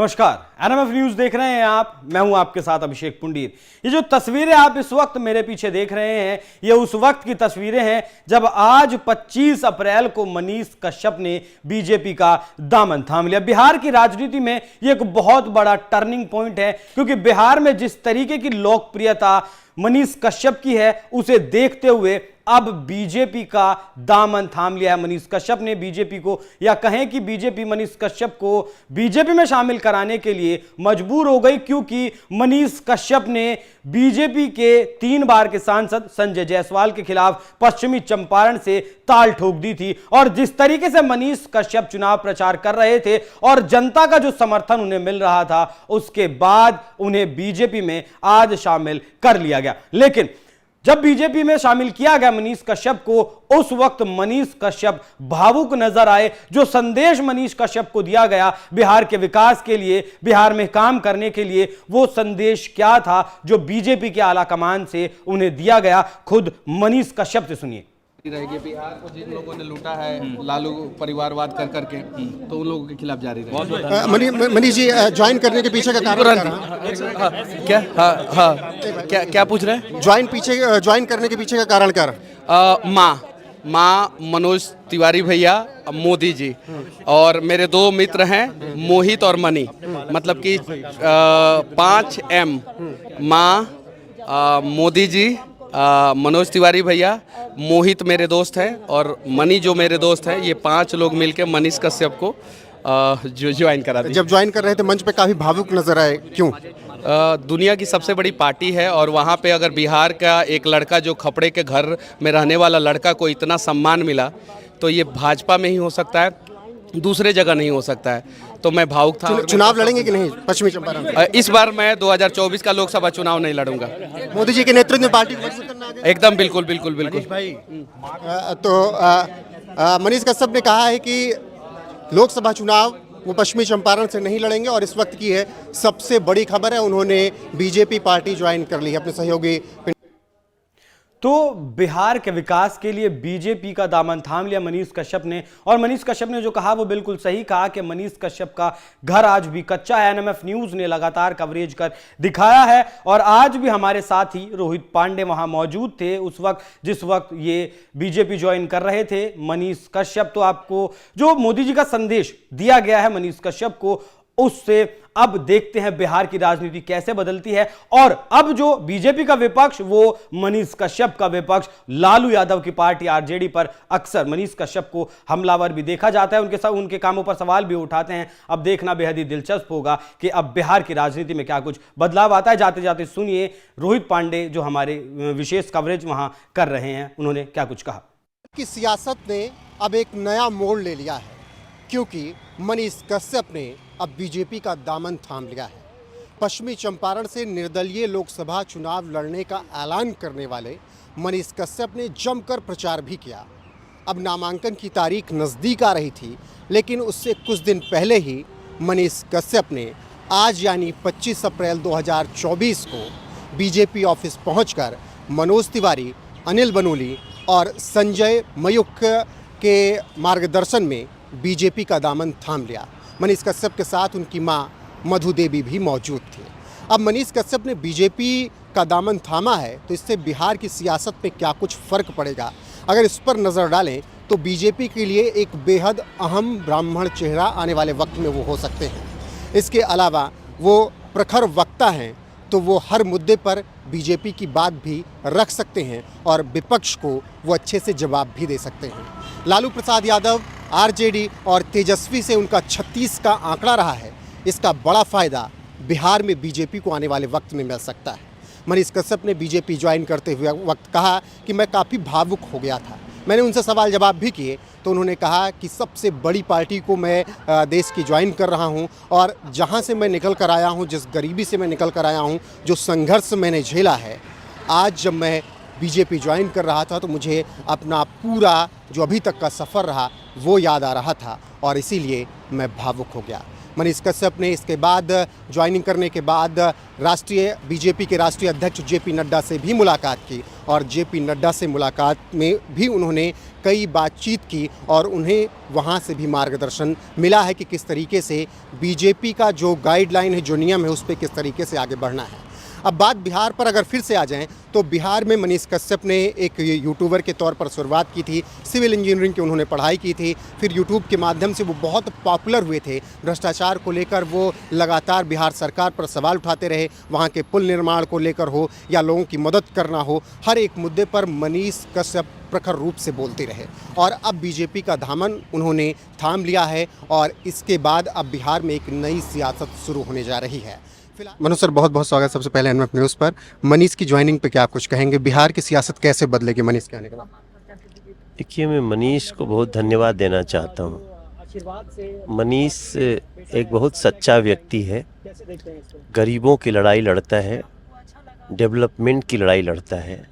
नमस्कार, NMF news देख रहे हैं आप। मैं हूं आपके साथ अभिषेक पुंडीर। ये जो तस्वीरें आप इस वक्त मेरे पीछे देख रहे हैं, ये उस वक्त की तस्वीरें हैं जब आज 25 अप्रैल को मनीष कश्यप ने बीजेपी का दामन थाम लिया। बिहार की राजनीति में ये एक बहुत बड़ा टर्निंग पॉइंट है, क्योंकि बिहार में जिस तरीके की लोकप्रियता मनीष कश्यप की है, उसे देखते हुए अब बीजेपी का दामन थाम लिया है। मनीष कश्यप ने बीजेपी को, या कहें कि बीजेपी मनीष कश्यप को बीजेपी में शामिल कराने के लिए मजबूर हो गई, क्योंकि मनीष कश्यप ने बीजेपी के 3 बार के सांसद संजय जायसवाल के खिलाफ पश्चिमी चंपारण से ताल ठोक दी थी। और जिस तरीके से मनीष कश्यप चुनाव प्रचार कर रहे थे और जनता का जो समर्थन उन्हें मिल रहा था, उसके बाद उन्हें बीजेपी में आज शामिल कर लिया गया। लेकिन जब बीजेपी में शामिल किया गया मनीष कश्यप को, उस वक्त मनीष कश्यप भावुक नजर आए। जो संदेश मनीष कश्यप को दिया गया बिहार के विकास के लिए, बिहार में काम करने के लिए, वो संदेश क्या था जो बीजेपी के आला कमान से उन्हें दिया गया? खुद मनीष कश्यप से सुनिए। रहेगी बिहार को जिन लोगों ने लूटा है लालू परिवारवाद कर करके, तो उन लोगों के खिलाफ जारी रहेगी। मनीष जी, ज्वाइन करने के पीछे का कारण क्या? क्या पूछ रहे हैं? ज्वाइन करने के पीछे का कारण क्या रहा? माँ मनोज तिवारी भैया, मोदी जी, और मेरे 2 मित्र हैं मोहित और मनी, मतलब कि 5 M। माँ, मोदी जी, मनोज तिवारी भैया, मोहित मेरे दोस्त हैं और मनी जो मेरे दोस्त हैं, ये 5 लोग मिलकर मनीष कश्यप को जो ज्वाइन करा दिया। जब ज्वाइन कर रहे थे मंच पे काफी भावुक नजर आए, क्यों? दुनिया की सबसे बड़ी पार्टी है और वहाँ पे अगर बिहार का एक लड़का, जो खपड़े के घर में रहने वाला लड़का को इतना सम्मान मिला, तो ये भाजपा में ही हो सकता है, दूसरे जगह नहीं हो सकता है। तो मैं भावुक था। चुनाव लड़ेंगे कि नहीं पश्चिमी चंपारण? इस बार मैं 2024 का लोकसभा चुनाव नहीं लड़ूंगा। मोदी जी के नेतृत्व में पार्टी को मजबूत करना है? एकदम बिल्कुल बिल्कुल बिल्कुल। तो मनीष कश्यप ने कहा है कि लोकसभा चुनाव वो पश्चिमी चंपारण से नहीं लड़ेंगे, और इस वक्त की है सबसे बड़ी खबर है, उन्होंने बीजेपी पार्टी ज्वाइन कर ली है अपने सहयोगी। तो बिहार के विकास के लिए बीजेपी का दामन थाम लिया मनीष कश्यप ने। और मनीष कश्यप ने जो कहा वो बिल्कुल सही कहा कि मनीष कश्यप का घर आज भी कच्चा है। एनएमएफ न्यूज ने लगातार कवरेज कर दिखाया है, और आज भी हमारे साथ ही रोहित पांडे वहां मौजूद थे उस वक्त जिस वक्त ये बीजेपी ज्वाइन कर रहे थे मनीष कश्यप। तो आपको जो मोदी जी का संदेश दिया गया है मनीष कश्यप को, उससे अब देखते हैं बिहार की राजनीति कैसे बदलती है। और अब जो बीजेपी का विपक्ष, वो मनीष कश्यप का विपक्ष लालू यादव की पार्टी आरजेडी पर अक्सर मनीष कश्यप को हमलावर भी देखा जाता है, उनके कामों पर सवाल भी उठाते हैं। अब देखना बेहद ही दिलचस्प होगा कि अब बिहार की राजनीति में क्या कुछ बदलाव आता है। जाते जाते सुनिए रोहित पांडे जो हमारे विशेष कवरेज वहां कर रहे हैं, उन्होंने क्या कुछ कहा। कि सियासत ने अब एक नया मोड़ ले लिया है, क्योंकि मनीष कश्यप ने अब बीजेपी का दामन थाम लिया है। पश्चिमी चंपारण से निर्दलीय लोकसभा चुनाव लड़ने का ऐलान करने वाले मनीष कश्यप ने जमकर प्रचार भी किया। अब नामांकन की तारीख नज़दीक आ रही थी, लेकिन उससे कुछ दिन पहले ही मनीष कश्यप ने आज यानी 25 अप्रैल 2024 को बीजेपी ऑफिस पहुंचकर मनोज तिवारी, अनिल बनूली और संजय मयूख के मार्गदर्शन में बीजेपी का दामन थाम लिया। मनीष कश्यप के साथ उनकी मां मधु देवी भी मौजूद थी। अब मनीष कश्यप ने बीजेपी का दामन थामा है, तो इससे बिहार की सियासत पे क्या कुछ फ़र्क पड़ेगा? अगर इस पर नज़र डालें तो बीजेपी के लिए एक बेहद अहम ब्राह्मण चेहरा आने वाले वक्त में वो हो सकते हैं। इसके अलावा वो प्रखर वक्ता हैं, तो वो हर मुद्दे पर बीजेपी की बात भी रख सकते हैं और विपक्ष को वो अच्छे से जवाब भी दे सकते हैं। लालू प्रसाद यादव आरजेडी और तेजस्वी से उनका 36 का आंकड़ा रहा है। इसका बड़ा फ़ायदा बिहार में बीजेपी को आने वाले वक्त में मिल सकता है। मनीष कश्यप ने बीजेपी ज्वाइन करते हुए वक्त कहा कि मैं काफ़ी भावुक हो गया था। मैंने उनसे सवाल जवाब भी किए, तो उन्होंने कहा कि सबसे बड़ी पार्टी को मैं देश की ज्वाइन कर रहा हूं, और जहां से मैं निकल कर आया हूं, जिस गरीबी से मैं निकल कर आया हूं, जो संघर्ष मैंने झेला है, आज जब मैं बीजेपी ज्वाइन कर रहा था तो मुझे अपना पूरा जो अभी तक का सफ़र रहा वो याद आ रहा था, और इसीलिए मैं भावुक हो गया। मनीष कश्यप ने इसके बाद ज्वाइनिंग करने के बाद राष्ट्रीय बीजेपी के राष्ट्रीय अध्यक्ष जेपी नड्डा से भी मुलाकात की और जेपी नड्डा से मुलाकात में भी उन्होंने कई बातचीत की और उन्हें वहां से भी मार्गदर्शन मिला है कि किस तरीके से बीजेपी का जो गाइडलाइन है, जो नियम है, उस पर किस तरीके से आगे बढ़ना है। अब बात बिहार पर अगर फिर से आ जाएं तो बिहार में मनीष कश्यप ने एक यूट्यूबर के तौर पर शुरुआत की थी, सिविल इंजीनियरिंग की उन्होंने पढ़ाई की थी, फिर यूट्यूब के माध्यम से वो बहुत पॉपुलर हुए थे। भ्रष्टाचार को लेकर वो लगातार बिहार सरकार पर सवाल उठाते रहे, वहाँ के पुल निर्माण को लेकर हो या लोगों की मदद करना हो, हर एक मुद्दे पर मनीष कश्यप प्रखर रूप से बोलते रहे और अब बीजेपी का दामन उन्होंने थाम लिया है और इसके बाद अब बिहार में एक नई सियासत शुरू होने जा रही है। मनोज सर, बहुत बहुत स्वागत सबसे पहले एनएफ न्यूज़ पर। मनीष की ज्वाइनिंग पे क्या कुछ कहेंगे? बिहार की सियासत कैसे बदलेगी मनीष के आने के बाद? देखिए, मैं मनीष को बहुत धन्यवाद देना चाहता हूँ। मनीष एक बहुत सच्चा व्यक्ति है, गरीबों की लड़ाई लड़ता है, डेवलपमेंट की लड़ाई लड़ता है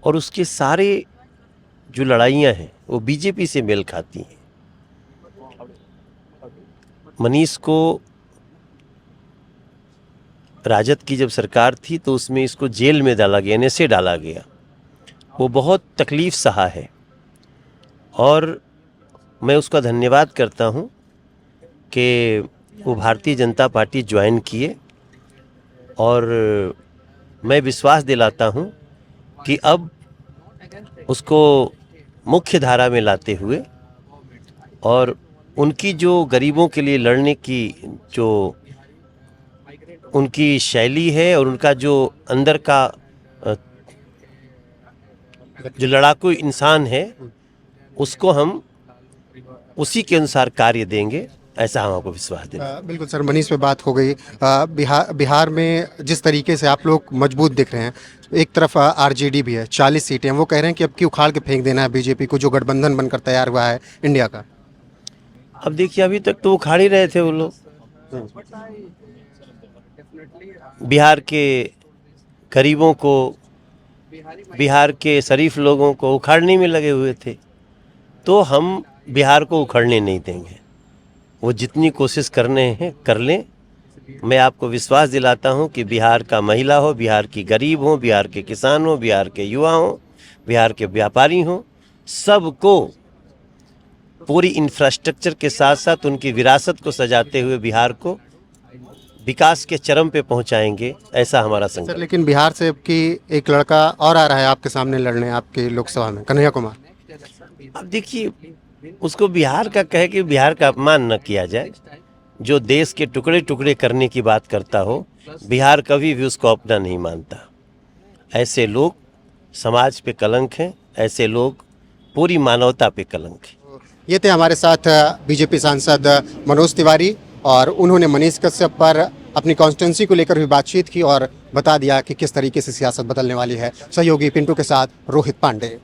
और उसके सारे जो लड़ाइयाँ हैं वो बीजेपी से मेल खाती हैं। मनीष को राजद की जब सरकार थी तो उसमें इसको जेल में डाला गया, एनएसए डाला गया। वो बहुत तकलीफ़ सहा है और मैं उसका धन्यवाद करता हूँ कि वो भारतीय जनता पार्टी ज्वाइन किए और मैं विश्वास दिलाता हूँ कि अब उसको मुख्य धारा में लाते हुए और उनकी जो गरीबों के लिए लड़ने की जो उनकी शैली है और उनका जो अंदर का जो लड़ाकू इंसान है, उसको हम उसी के अनुसार कार्य देंगे, ऐसा हम आपको विश्वास दें। बिल्कुल सर, मनीष पे बात हो गई। बिहार में जिस तरीके से आप लोग मजबूत दिख रहे हैं, एक तरफ आरजेडी भी है, 40 सीटें, वो कह रहे हैं कि अब क्यों उखाड़ के फेंक देना है बीजेपी को, जो गठबंधन बनकर तैयार हुआ है इंडिया का। अब देखिए, अभी तक तो उखाड़ ही रहे थे वो लोग। बिहार के गरीबों को, बिहार के शरीफ लोगों को उखाड़ने में लगे हुए थे, तो हम बिहार को उखाड़ने नहीं देंगे। वो जितनी कोशिश करने हैं कर लें। मैं आपको विश्वास दिलाता हूं कि बिहार का महिला हो, बिहार की गरीब हो, बिहार के किसान हो, बिहार के युवा हो, बिहार के व्यापारी हो, सबको पूरी इंफ्रास्ट्रक्चर के साथ साथ उनकी विरासत को सजाते हुए बिहार को विकास के चरम पे पहुंचाएंगे, ऐसा हमारा संकल्प। सर, लेकिन बिहार से की एक लड़का और आ रहा है आपके सामने लड़ने, आपके लोकसभा में, कन्हैया कुमार। अब देखिए, उसको बिहार का कहे कि बिहार का अपमान न किया जाए। जो देश के टुकड़े टुकड़े करने की बात करता हो, बिहार कभी भी उसको अपना नहीं मानता। ऐसे लोग समाज पे कलंक हैं, ऐसे लोग पूरी मानवता पे कलंक हैं। ये थे हमारे साथ बीजेपी सांसद मनोज तिवारी और उन्होंने मनीष कश्यप पर अपनी कॉन्स्टिट्यूंसी को लेकर भी बातचीत की और बता दिया कि किस तरीके से सियासत बदलने वाली है। सहयोगी पिंटू के साथ रोहित पांडे।